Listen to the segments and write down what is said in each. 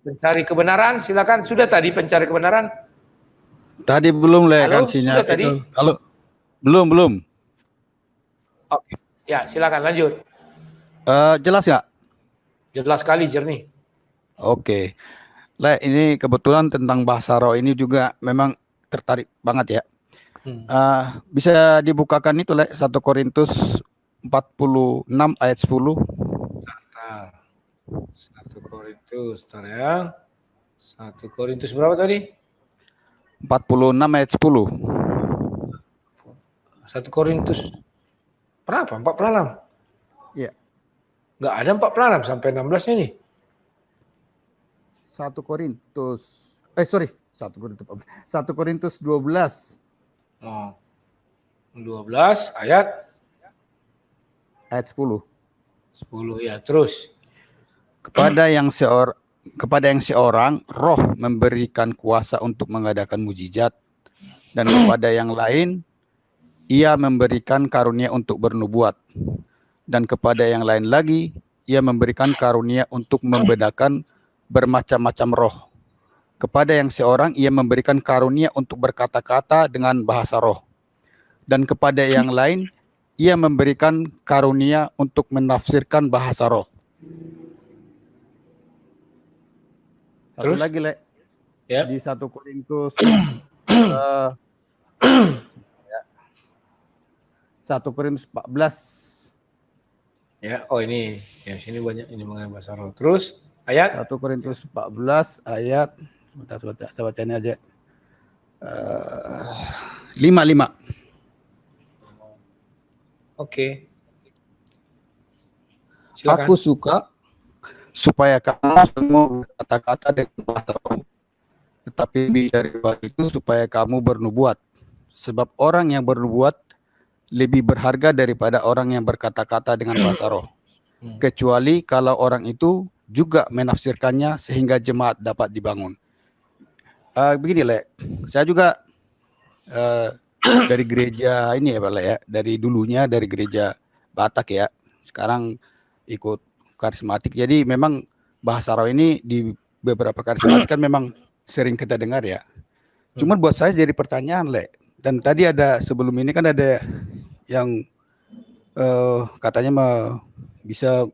Pencari kebenaran, silakan. Sudah tadi pencari kebenaran? Tadi belum Halo, kan sinyal sudah tadi? Halo. Belum. Oke. Ya, silakan lanjut. Jelas nggak? Jelas sekali, jernih. Oke. Ini kebetulan tentang bahasa roh ini juga memang tertarik banget ya. Bisa dibukakan itu 1 Korintus 46 ayat 10. 1 Korintus, bentar ya. 1 Korintus berapa tadi? 46 ayat 10. 1 Korintus berapa? 46? Iya. Nggak ada 46 sampai 16 ini. 1 Korintus 1 Korintus 12. Oh. 12 ayat 10. 10 ya, terus. Kepada yang seorang roh memberikan kuasa untuk mengadakan mujizat, dan kepada yang lain ia memberikan karunia untuk bernubuat, dan kepada yang lain lagi ia memberikan karunia untuk membedakan bermacam-macam roh. Kepada yang seorang ia memberikan karunia untuk berkata-kata dengan bahasa roh, dan kepada yang lain ia memberikan karunia untuk menafsirkan bahasa roh. Satu lagi, ya. Di 1 Korintus 1 Korintus 14. Ya, oh ini, ya sini banyak ini mengenai bahasa roh. Terus ayat 1 Korintus 14 ayat sebentar saya bacanya aja. 5. Oke. Silakan. Aku suka supaya kamu semua berkata-kata dengan bahasa roh, tetapi lebih daripada itu supaya kamu bernubuat. Sebab orang yang bernubuat lebih berharga daripada orang yang berkata-kata dengan bahasa roh. Kecuali kalau orang itu juga menafsirkannya sehingga jemaat dapat dibangun. Begini, saya juga dari gereja ini ya Pak ya, dari dulunya dari gereja Batak ya. Sekarang ikut karismatik. Jadi memang bahasa roh ini di beberapa karismatik kan memang sering kita dengar ya. Cuman buat saya jadi pertanyaan, Dan tadi ada sebelum ini kan ada yang katanya bisa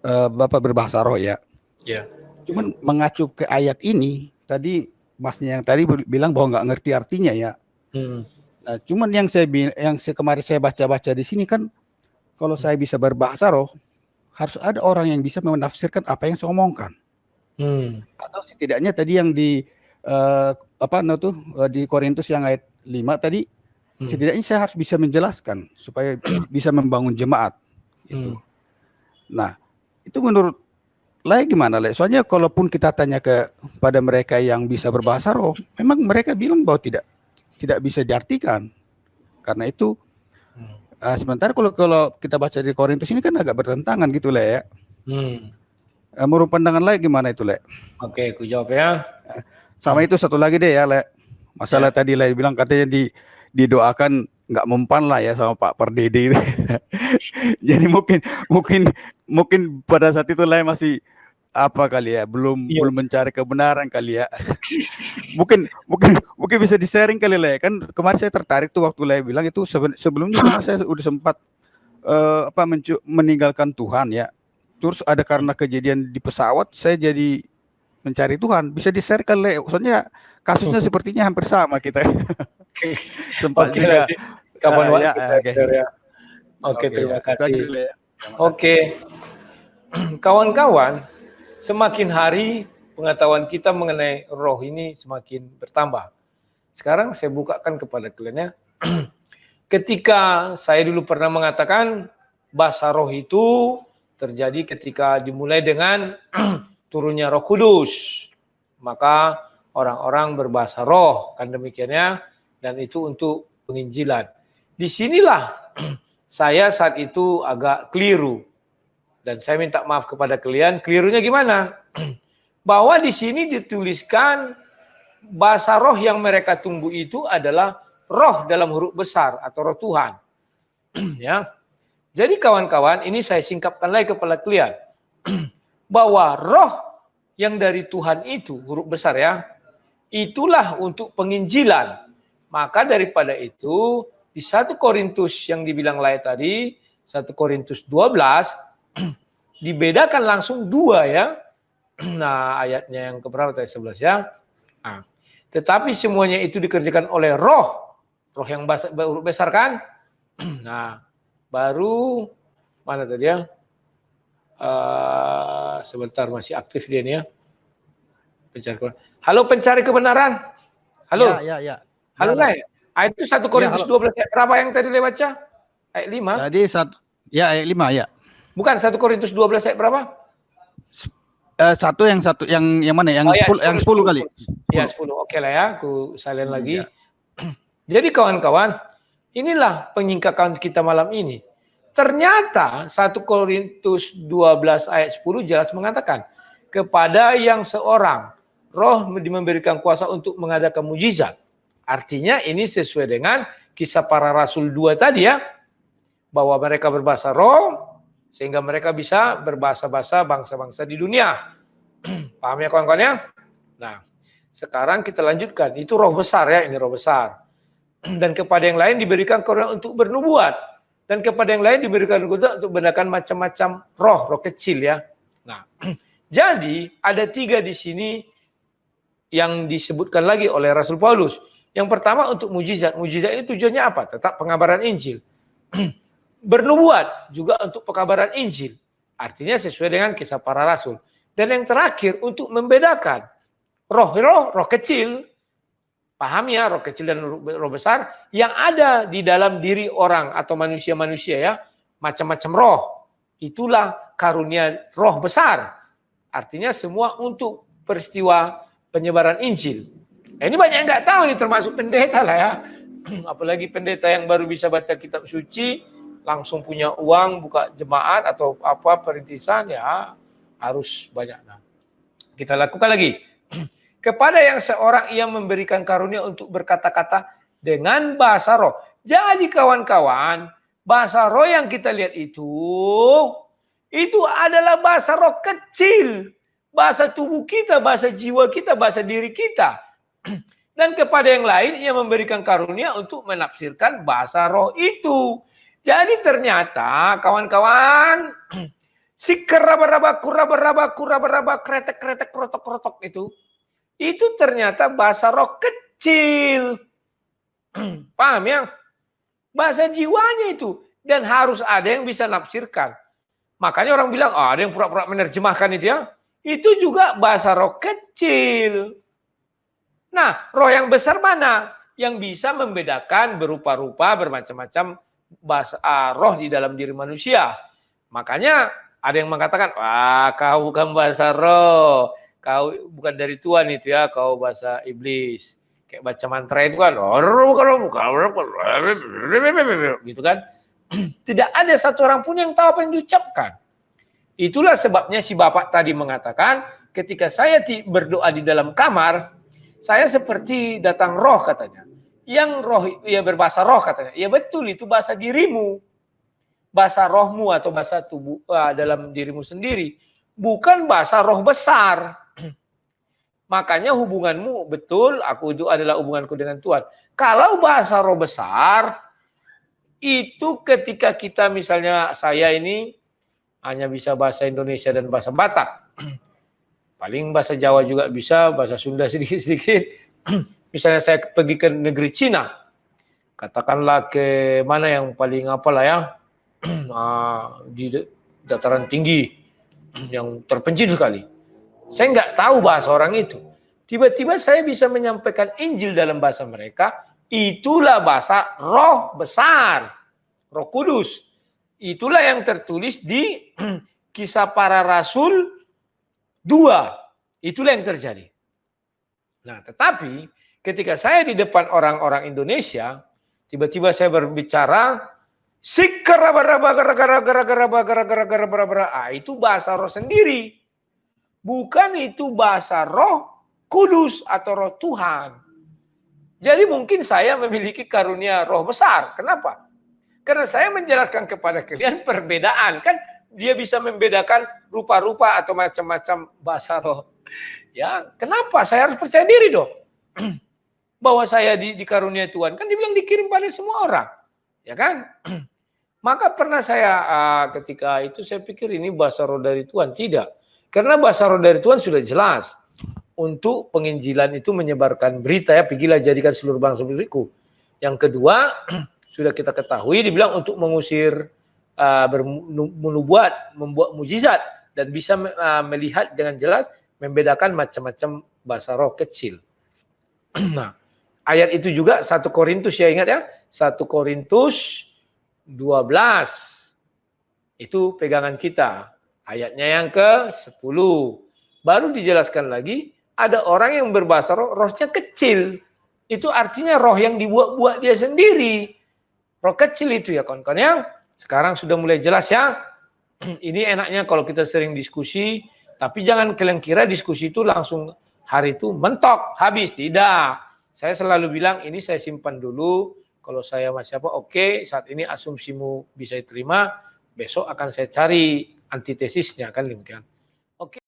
Bapak berbahasa roh ya. Ya. Cuman mengacu ke ayat ini, tadi Masnya yang tadi bilang bahwa nggak ngerti artinya ya. Nah, cuman yang kemarin saya baca-baca di sini kan, kalau saya bisa berbahasa roh, harus ada orang yang bisa menafsirkan apa yang saya omongkan. Atau setidaknya tadi yang di di Korintus yang ayat 5 tadi, setidaknya saya harus bisa menjelaskan supaya bisa membangun jemaat gitu. Nah, itu menurut gimana, Soalnya kalaupun kita tanya pada mereka yang bisa berbahasa roh, memang mereka bilang bahwa tidak bisa diartikan. Karena itu sementara kalau kita baca di Korintus ini kan agak bertentangan gitu ya. Menurut pandangan gimana itu, Oke, aku jawab ya. Sama itu satu lagi deh ya, Masalah tadi bilang katanya didoakan nggak mempan lah ya sama Pak Pardede. Jadi mungkin pada saat itu masih apa kali ya, belum mencari kebenaran kali ya. mungkin bisa di-sharing kali kan kemarin saya tertarik tuh waktu bilang itu sebelumnya kemarin saya udah sempat meninggalkan Tuhan ya. Terus ada karena kejadian di pesawat saya jadi mencari Tuhan. Bisa di-share kali, soalnya kasusnya sepertinya hampir sama kita. Sempat juga kapan waktu ya. Oke, terima kasih. Oke. Kawan-kawan, semakin hari pengetahuan kita mengenai roh ini semakin bertambah. Sekarang saya bukakan kepada kalian ya. Ketika saya dulu pernah mengatakan bahasa roh itu terjadi ketika dimulai dengan turunnya Roh Kudus. Maka orang-orang berbahasa roh, kan demikiannya, dan itu untuk penginjilan. Disinilah saya saat itu agak keliru. Dan saya minta maaf kepada kalian, kelirunya gimana? Bahwa di sini dituliskan bahasa roh yang mereka tunggu itu adalah roh dalam huruf besar atau roh Tuhan. Ya. Jadi kawan-kawan, ini saya singkapkan lagi kepada kalian. Bahwa roh yang dari Tuhan itu, huruf besar ya, itulah untuk penginjilan. Maka daripada itu, di 1 Korintus yang dibilang Lai tadi, 1 Korintus 12, dibedakan langsung dua ya. Nah, ayatnya yang keberapa tadi 11 ya. Nah, tetapi semuanya itu dikerjakan oleh roh. Roh yang huruf besar kan? Nah, baru mana tadi ya? Sebentar masih aktif dia nih ya. Halo pencari kebenaran. Halo. Ya. Halo Lai. Itu 1 Korintus 12 ayat berapa yang tadi Lai baca? Ayat 5. Jadi ayat 5 ya. Bukan 1 Korintus 12 ayat berapa? Yang mana? Yang 10 yang 10 kali. 10. Ya 10. Oke lah ya, aku salin lagi. Ya. Jadi kawan-kawan, inilah penyingkapan kita malam ini. Ternyata 1 Korintus 12 ayat 10 jelas mengatakan, kepada yang seorang roh memberikan kuasa untuk mengadakan mujizat. Artinya ini sesuai dengan kisah para rasul 2 tadi ya, bahwa mereka berbahasa roh, sehingga mereka bisa berbahasa-bahasa bangsa-bangsa di dunia. Paham ya kawan-kawan ya? Nah, sekarang kita lanjutkan. Itu roh besar ya, ini roh besar. Dan kepada yang lain diberikan karunia untuk bernubuat. Dan kepada yang lain diberikan karunia untuk membedakan macam-macam roh kecil ya. Nah, jadi ada 3 di sini yang disebutkan lagi oleh Rasul Paulus. Yang pertama untuk mujizat. Mujizat ini tujuannya apa? Tetap pengabaran Injil. Bernubuat juga untuk pekabaran Injil. Artinya sesuai dengan kisah para rasul. Dan yang terakhir untuk membedakan roh kecil. Paham ya, roh kecil dan roh besar yang ada di dalam diri orang atau manusia-manusia ya, macam-macam roh. Itulah karunia roh besar. Artinya semua untuk peristiwa penyebaran Injil. Ini banyak yang nggak tahu nih, termasuk pendeta lah ya. Apalagi pendeta yang baru bisa baca kitab suci, langsung punya uang buka jemaat atau apa perintisan ya, harus banyak. Nah, kita lakukan lagi. Kepada yang seorang ia memberikan karunia untuk berkata-kata dengan bahasa roh. Jadi kawan-kawan, bahasa roh yang kita lihat itu adalah bahasa roh kecil. Bahasa tubuh kita, bahasa jiwa kita, bahasa diri kita. Dan kepada yang lain ia memberikan karunia untuk menafsirkan bahasa roh itu. Jadi ternyata kawan-kawan, si kerabaraba, kurabaraba, kretek, krotok itu ternyata bahasa roh kecil. Paham ya? Bahasa jiwanya itu. Dan harus ada yang bisa nafsirkan. Makanya orang bilang, ada yang pura-pura menerjemahkan itu ya. Itu juga bahasa roh kecil. Nah, roh yang besar mana? Yang bisa membedakan berupa-rupa bermacam-macam bahasa roh di dalam diri manusia. Makanya ada yang mengatakan, wah kau bukan bahasa roh. Kau bukan dari Tuhan itu ya, kau bahasa iblis. Kayak baca mantra itu kan, gitu kan. Tidak ada satu orang pun yang tahu apa yang diucapkan. Itulah sebabnya si bapak tadi mengatakan, ketika saya berdoa di dalam kamar, saya seperti datang roh katanya. Yang roh, ya berbahasa roh katanya. Ya betul, itu bahasa dirimu. Bahasa rohmu atau bahasa tubuh dalam dirimu sendiri. Bukan bahasa roh besar. Makanya hubunganmu betul, itu adalah hubunganku dengan Tuhan. Kalau bahasa roh besar, itu ketika kita misalnya saya ini hanya bisa bahasa Indonesia dan bahasa Batak. Paling bahasa Jawa juga bisa, bahasa Sunda sedikit-sedikit. Misalnya saya pergi ke negeri Cina, katakanlah ke mana yang paling apalah ya, di dataran tinggi, yang terpencil sekali. Saya nggak tahu bahasa orang itu. Tiba-tiba saya bisa menyampaikan Injil dalam bahasa mereka. Itulah bahasa roh besar, roh kudus. Itulah yang tertulis di kisah para rasul 2. Itulah yang terjadi. Nah, tetapi ketika saya di depan orang-orang Indonesia, tiba-tiba saya berbicara, itu bahasa roh sendiri. Bukan itu bahasa roh kudus atau roh Tuhan. Jadi mungkin saya memiliki karunia roh besar. Kenapa? Karena saya menjelaskan kepada kalian perbedaan. Kan dia bisa membedakan rupa-rupa atau macam-macam bahasa roh. Ya, kenapa? Saya harus percaya diri dong. Bahwa saya dikaruniai Tuhan. Kan dibilang dikirim pada semua orang. Ya kan? Maka pernah saya ketika itu saya pikir ini bahasa roh dari Tuhan. Tidak. Karena bahasa roh dari Tuhan sudah jelas. Untuk penginjilan itu menyebarkan berita ya. Pergilah jadikan seluruh bangsa muridku. Yang kedua, sudah kita ketahui dibilang untuk mengusir menubuat, membuat mujizat. Dan bisa melihat dengan jelas membedakan macam-macam bahasa roh kecil. Nah, ayat itu juga 1 Korintus ya, ingat ya, 1 Korintus 12 itu pegangan kita. Ayatnya yang ke-10. Baru dijelaskan lagi, ada orang yang berbahasa roh, rohnya kecil. Itu artinya roh yang dibuat-buat dia sendiri. Roh kecil itu ya kawan-kawan ya. Sekarang sudah mulai jelas ya. Ini enaknya kalau kita sering diskusi, tapi jangan kalian kira diskusi itu langsung hari itu mentok, habis. Tidak. Saya selalu bilang ini saya simpan dulu. Kalau saya masih apa, oke, saat ini asumsimu bisa diterima, besok akan saya cari antitesisnya kan demikian. Oke.